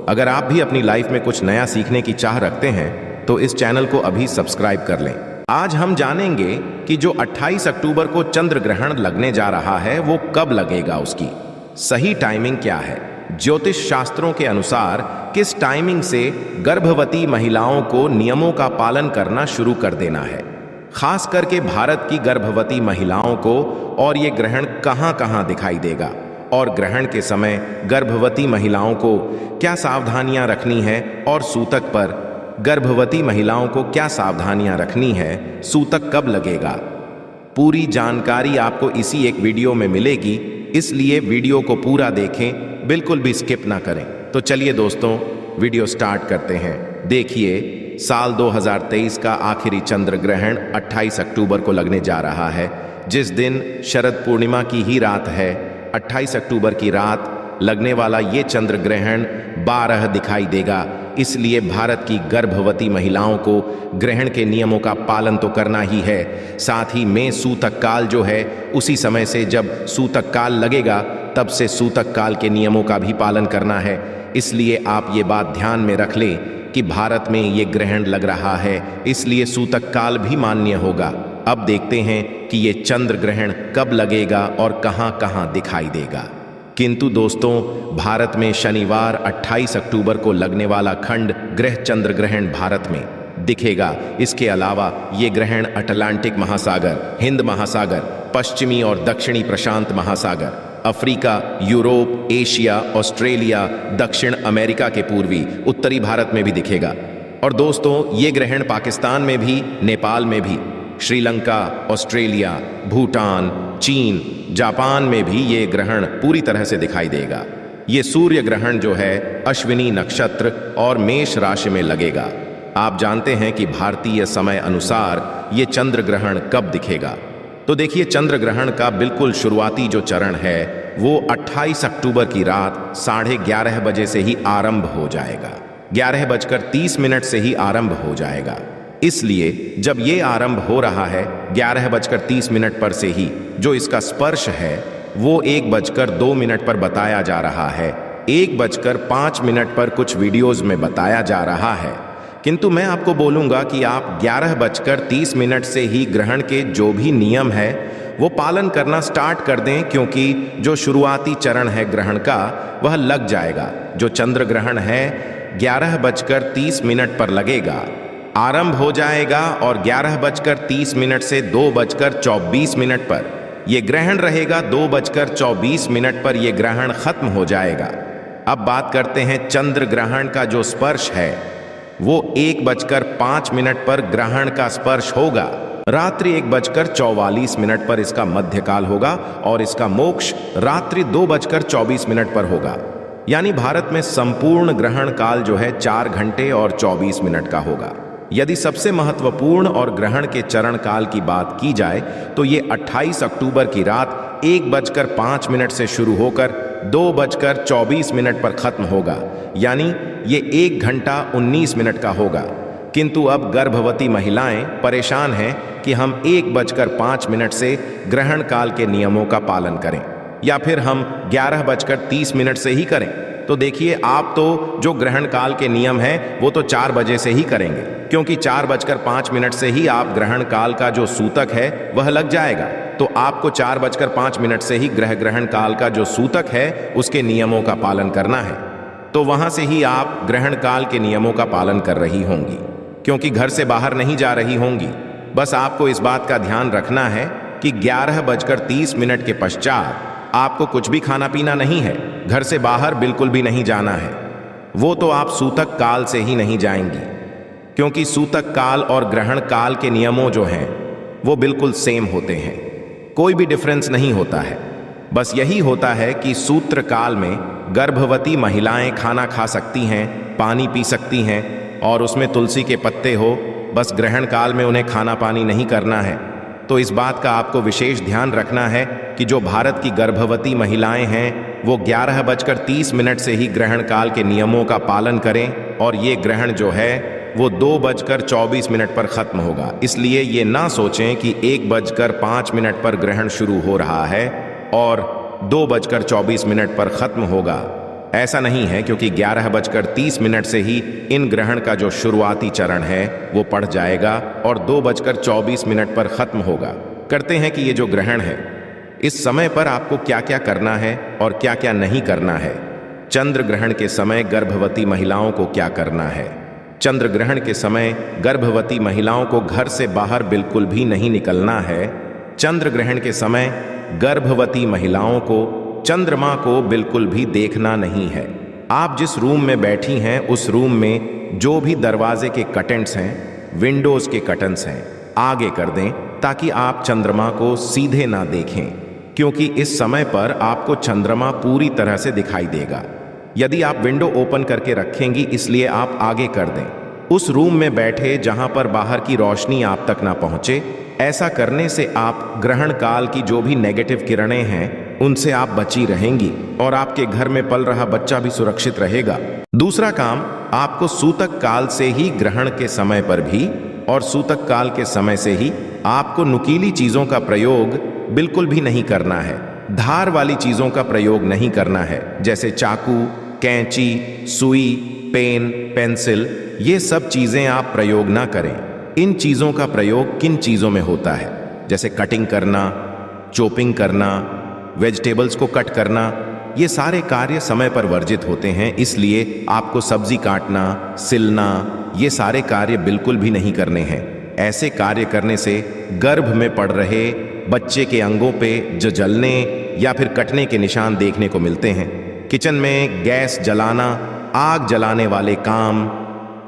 अगर आप भी अपनी लाइफ में कुछ नया सीखने की चाह रखते हैं तो इस चैनल को अभी सब्सक्राइब कर लें। आज हम जानेंगे कि जो 28 अक्टूबर को चंद्र ग्रहण लगने जा रहा है वो कब लगेगा, उसकी सही टाइमिंग क्या है। ज्योतिष शास्त्रों के अनुसार किस टाइमिंग से गर्भवती महिलाओं को नियमों का पालन करना शुरू कर देना है, खास करके भारत की गर्भवती महिलाओं को, और ये ग्रहण कहां कहां दिखाई देगा, और ग्रहण के समय गर्भवती महिलाओं को क्या सावधानियां रखनी है, और सूतक पर गर्भवती महिलाओं को क्या सावधानियां रखनी है, सूतक कब लगेगा। पूरी जानकारी आपको इसी एक वीडियो में मिलेगी, इसलिए वीडियो को पूरा देखें, बिल्कुल भी स्किप ना करें। तो चलिए दोस्तों, वीडियो स्टार्ट करते हैं। देखिए, साल 2023 का आखिरी चंद्र ग्रहण 28 अक्टूबर को लगने जा रहा है, जिस दिन शरद पूर्णिमा की ही रात है। 28 अक्टूबर की रात लगने वाला ये चंद्र ग्रहण 12 दिखाई देगा, इसलिए भारत की गर्भवती महिलाओं को ग्रहण के नियमों का पालन तो करना ही है। साथ ही में सूतक काल जो है, उसी समय से जब सूतक काल लगेगा तब से सूतक काल के नियमों का भी पालन करना है। इसलिए आप ये बात ध्यान में रख लें कि भारत में ये ग्रहण लग रहा है, इसलिए सूतक काल भी मान्य होगा। अब देखते हैं कि ये चंद्र ग्रहण कब लगेगा और कहां कहां दिखाई देगा। किंतु दोस्तों, भारत में शनिवार 28 अक्टूबर को लगने वाला खंड ग्रह चंद्र ग्रहण भारत में दिखेगा। इसके अलावा ये ग्रहण अटलांटिक महासागर, हिंद महासागर, पश्चिमी और दक्षिणी प्रशांत महासागर, अफ्रीका, यूरोप, एशिया, ऑस्ट्रेलिया, दक्षिण अमेरिका के पूर्वी उत्तरी भारत में भी दिखेगा। और दोस्तों, ये ग्रहण पाकिस्तान में भी, नेपाल में भी, श्रीलंका, ऑस्ट्रेलिया, भूटान, चीन, जापान में भी ये ग्रहण पूरी तरह से दिखाई देगा। ये सूर्य ग्रहण जो है अश्विनी नक्षत्र और मेष राशि में लगेगा। आप जानते हैं कि भारतीय समय अनुसार ये चंद्र ग्रहण कब दिखेगा। तो देखिए, चंद्र ग्रहण का बिल्कुल शुरुआती जो चरण है वो 28 अक्टूबर की रात 11:30 बजे से ही आरंभ हो जाएगा। 11:30 से ही आरंभ हो जाएगा। इसलिए जब ये आरंभ हो रहा है 11:30 पर से ही जो इसका स्पर्श है वो 1:02 पर बताया जा रहा है। 1:05 पर कुछ वीडियोस में बताया जा रहा है, किंतु मैं आपको बोलूंगा कि आप 11:30 से ही ग्रहण के जो भी नियम है वो पालन करना स्टार्ट कर दें, क्योंकि जो शुरुआती चरण है ग्रहण का वह लग जाएगा। जो चंद्र ग्रहण है 11:30 पर लगेगा, आरंभ हो जाएगा, और 11:30 से 2:24 पर यह ग्रहण रहेगा। 2:24 पर यह ग्रहण खत्म हो जाएगा। अब बात करते हैं चंद्र ग्रहण का जो स्पर्श है वो 1:05 पर ग्रहण का स्पर्श होगा। रात्रि 1:44 पर इसका मध्यकाल होगा और इसका मोक्ष रात्रि 2:24 पर होगा। यानी भारत में संपूर्ण ग्रहण काल जो है 4 घंटे और 24 मिनट का होगा। यदि सबसे महत्वपूर्ण और ग्रहण के चरण काल की बात की जाए तो ये 28 अक्टूबर की रात 1:05 से शुरू होकर 2:24 पर खत्म होगा। यानी ये 1 घंटा 19 मिनट का होगा। किंतु अब गर्भवती महिलाएं परेशान हैं कि हम 1:05 से ग्रहण काल के नियमों का पालन करें या फिर हम 11:30 से ही करें। तो देखिए, आप तो जो ग्रहण काल के नियम हैं वो तो 4 बजे से ही करेंगे, क्योंकि 4:05 से ही आप ग्रहण काल का जो सूतक है वह लग जाएगा। तो आपको 4:05 से ही ग्रहण काल का जो सूतक है उसके नियमों का पालन करना है। तो वहां से ही आप ग्रहण काल के नियमों का पालन कर रही होंगी, क्योंकि घर से बाहर नहीं जा रही होंगी। बस आपको इस बात का ध्यान रखना है कि 11:30 के पश्चात आपको कुछ भी खाना पीना नहीं है, घर से बाहर बिल्कुल भी नहीं जाना है। वो तो आप सूतक काल से ही नहीं जाएंगी, क्योंकि सूतक काल और ग्रहण काल के नियमों जो हैं वो बिल्कुल सेम होते हैं, कोई भी डिफरेंस नहीं होता है। बस यही होता है कि सूत्र काल में गर्भवती महिलाएं खाना खा सकती हैं, पानी पी सकती हैं, और उसमें तुलसी के पत्ते हो। बस ग्रहण काल में उन्हें खाना पानी नहीं करना है। तो इस बात का आपको विशेष ध्यान रखना है कि जो भारत की गर्भवती महिलाएं हैं वो 11:30 से ही ग्रहण काल के नियमों का पालन करें, और ये ग्रहण जो है वो 2:24 पर खत्म होगा। इसलिए ये ना सोचें कि 1:05 पर ग्रहण शुरू हो रहा है और 2:24 पर खत्म होगा। ऐसा नहीं है, क्योंकि 11:30 से ही इन ग्रहण का जो शुरुआती चरण है वो पड़ जाएगा और 2:24 पर खत्म होगा। करते हैं कि ये जो ग्रहण है इस समय पर आपको क्या क्या करना है और क्या क्या नहीं करना है। चंद्र ग्रहण के समय गर्भवती महिलाओं को क्या करना है। चंद्र ग्रहण के समय गर्भवती महिलाओं को घर से बाहर बिल्कुल भी नहीं निकलना है। चंद्र ग्रहण के समय गर्भवती महिलाओं को चंद्रमा को बिल्कुल भी देखना नहीं है। आप जिस रूम में बैठी हैं उस रूम में जो भी दरवाजे के कर्टेन्स हैं, विंडोज के कर्टेन्स हैं, आगे कर दें ताकि आप चंद्रमा को सीधे ना देखें, क्योंकि इस समय पर आपको चंद्रमा पूरी तरह से दिखाई देगा। यदि आप विंडो ओपन करके रखेंगी इसलिए आप आगे कर दें। उस रूम में बैठे जहां पर बाहर की रोशनी आप तक ना पहुंचे। ऐसा करने से आप ग्रहण काल की जो भी नेगेटिव किरणें हैं उनसे आप बची रहेंगी और आपके घर में पल रहा बच्चा भी सुरक्षित रहेगा। दूसरा काम, आपको सूतक काल से ही ग्रहण के समय पर भी और सूतक काल के समय से ही आपको नुकीली चीजों का प्रयोग बिल्कुल भी नहीं करना है। धार वाली चीजों का प्रयोग नहीं करना है, जैसे चाकू, कैंची, सुई, पेन, पेंसिल, ये सब चीजें आप प्रयोग ना करें। इन चीजों का प्रयोग किन चीजों में होता है, जैसे कटिंग करना, चॉपिंग करना, वेजिटेबल्स को कट करना, ये सारे कार्य समय पर वर्जित होते हैं। इसलिए आपको सब्जी काटना, सिलना, ये सारे कार्य बिल्कुल भी नहीं करने हैं। ऐसे कार्य करने से गर्भ में पड़ रहे बच्चे के अंगों पे जो जलने या फिर कटने के निशान देखने को मिलते हैं। किचन में गैस जलाना, आग जलाने वाले काम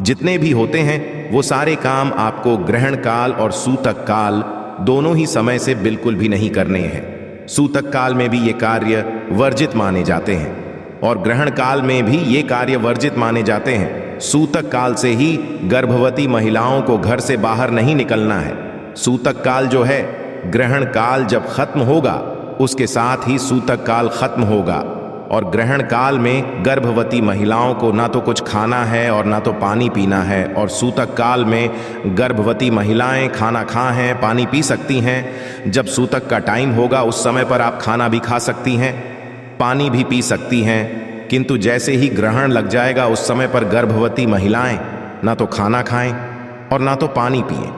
जितने भी होते हैं वो सारे काम आपको ग्रहण काल और सूतक काल दोनों ही समय से बिल्कुल भी नहीं करने हैं। सूतक काल में भी ये कार्य वर्जित माने जाते हैं और ग्रहण काल में भी ये कार्य वर्जित माने जाते हैं। सूतक काल से ही गर्भवती महिलाओं को घर से बाहर नहीं निकलना है। सूतक काल जो है, ग्रहण काल जब खत्म होगा उसके साथ ही सूतक काल खत्म होगा और ग्रहण काल में गर्भवती महिलाओं को ना तो कुछ खाना है और ना तो पानी पीना है। और सूतक काल में गर्भवती महिलाएं खाना खा हैं, पानी पी सकती हैं। जब सूतक का टाइम होगा उस समय पर आप खाना भी खा सकती हैं, पानी भी पी सकती हैं, किंतु जैसे ही ग्रहण लग जाएगा उस समय पर गर्भवती महिलाएं ना तो खाना खाएं और ना तो पानी पिएं।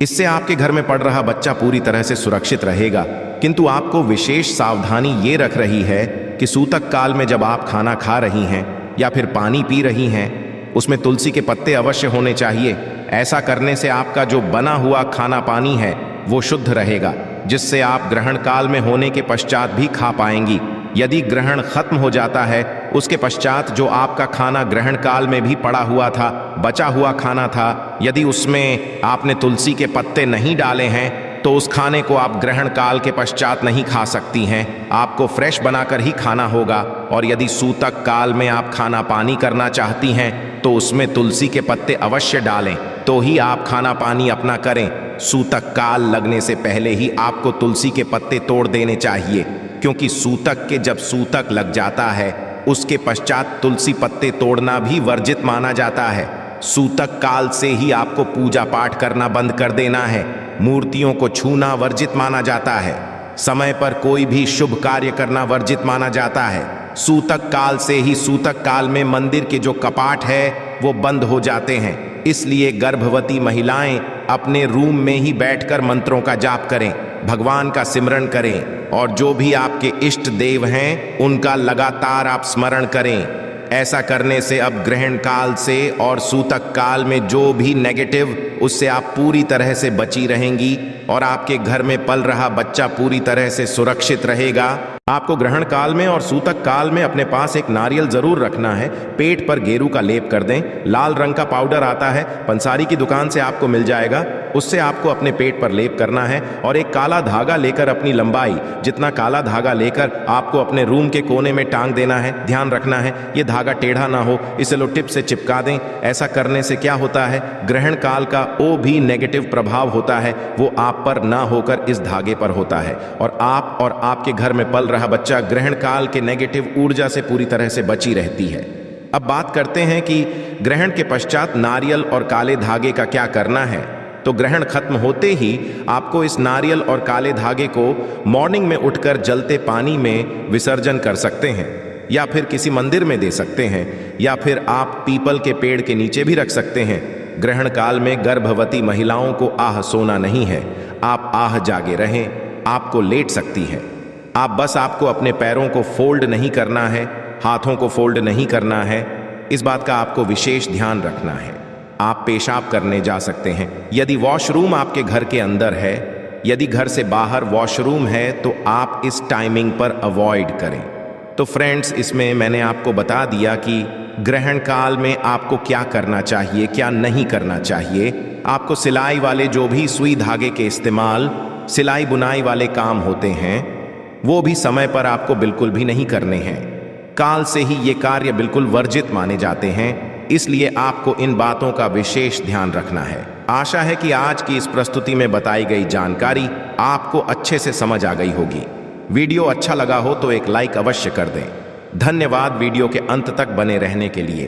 इससे आपके घर में पड़ रहा बच्चा पूरी तरह से सुरक्षित रहेगा। किंतु आपको विशेष सावधानी ये रख रही है कि सूतक काल में जब आप खाना खा रही हैं या फिर पानी पी रही हैं उसमें तुलसी के पत्ते अवश्य होने चाहिए। ऐसा करने से आपका जो बना हुआ खाना पानी है वो शुद्ध रहेगा, जिससे आप ग्रहण काल में होने के पश्चात भी खा पाएंगी। यदि ग्रहण खत्म हो जाता है उसके पश्चात जो आपका खाना ग्रहण काल में भी पड़ा हुआ था, बचा हुआ खाना था, यदि उसमें आपने तुलसी के पत्ते नहीं डाले हैं तो उस खाने को आप ग्रहण काल के पश्चात नहीं खा सकती हैं। आपको फ्रेश बनाकर ही खाना होगा। और यदि सूतक काल में आप खाना पानी करना चाहती हैं तो उसमें तुलसी के पत्ते अवश्य डालें, तो ही आप खाना पानी अपना करें। सूतक काल लगने से पहले ही आपको तुलसी के पत्ते तोड़ देने चाहिए, क्योंकि सूतक के जब सूतक लग जाता है उसके पश्चात तुलसी पत्ते तोड़ना भी वर्जित माना जाता है। सूतक काल से ही आपको पूजा पाठ करना बंद कर देना है। मूर्तियों को छूना वर्जित माना जाता है। समय पर कोई भी शुभ कार्य करना वर्जित माना जाता है। सूतक काल से ही सूतक काल में मंदिर के जो कपाट है वो बंद हो जाते हैं। इसलिए गर्भवती महिलाएं अपने रूम में ही बैठकर मंत्रों का जाप करें, भगवान का सिमरन करें और जो भी आपके इष्ट देव हैं उनका लगातार आप स्मरण करें। ऐसा करने से अब ग्रहण काल से और सूतक काल में जो भी नेगेटिव, उससे आप पूरी तरह से बची रहेंगी और आपके घर में पल रहा बच्चा पूरी तरह से सुरक्षित रहेगा। आपको ग्रहण काल में और सूतक काल में अपने पास एक नारियल जरूर रखना है। पेट पर गेरू का लेप कर दें। लाल रंग का पाउडर आता है, पंसारी की दुकान से आपको मिल जाएगा, उससे आपको अपने पेट पर लेप करना है। और एक काला धागा लेकर अपनी लंबाई जितना काला धागा लेकर आपको अपने रूम के कोने में टांग देना है। ध्यान रखना है ये धागा टेढ़ा ना हो, इसे लो टिप से चिपका दें। ऐसा करने से क्या होता है, ग्रहण काल का वो भी नेगेटिव प्रभाव होता है वो आप पर ना होकर इस धागे पर होता है और आप और आपके घर में पल रहा बच्चा ग्रहण काल के नेगेटिव ऊर्जा से पूरी तरह से बची रहती है। अब बात करते हैं कि ग्रहण के पश्चात नारियल और काले धागे का क्या करना है। तो ग्रहण खत्म होते ही आपको इस नारियल और काले धागे को मॉर्निंग में उठकर जलते पानी में विसर्जन कर सकते हैं। या फिर किसी मंदिर में दे सकते हैं, या फिर आप पीपल के पेड़ के नीचे भी रख सकते हैं। ग्रहण काल में गर्भवती महिलाओं को आह सोना नहीं है। आप आह जागे रहें, आपको लेट सकती है। आपको अपने पैरों को फोल्ड नहीं करना है, हाथों को फोल्ड नहीं करना है। इस बात का आपको विशेष ध्यान रखना है। आप पेशाब करने जा सकते हैं यदि वॉशरूम आपके घर के अंदर है। यदि घर से बाहर वॉशरूम है तो आप इस टाइमिंग पर अवॉइड करें। तो फ्रेंड्स, इसमें मैंने आपको बता दिया कि ग्रहण काल में आपको क्या करना चाहिए, क्या नहीं करना चाहिए। आपको सिलाई वाले जो भी सुई धागे के इस्तेमाल, सिलाई बुनाई वाले काम होते हैं, वो भी समय पर आपको बिल्कुल भी नहीं करने हैं। काल से ही ये कार्य बिल्कुल वर्जित माने जाते हैं, इसलिए आपको इन बातों का विशेष ध्यान रखना है। आशा है कि आज की इस प्रस्तुति में बताई गई जानकारी आपको अच्छे से समझ आ गई होगी। वीडियो अच्छा लगा हो तो एक लाइक अवश्य कर दें। धन्यवाद वीडियो के अंत तक बने रहने के लिए।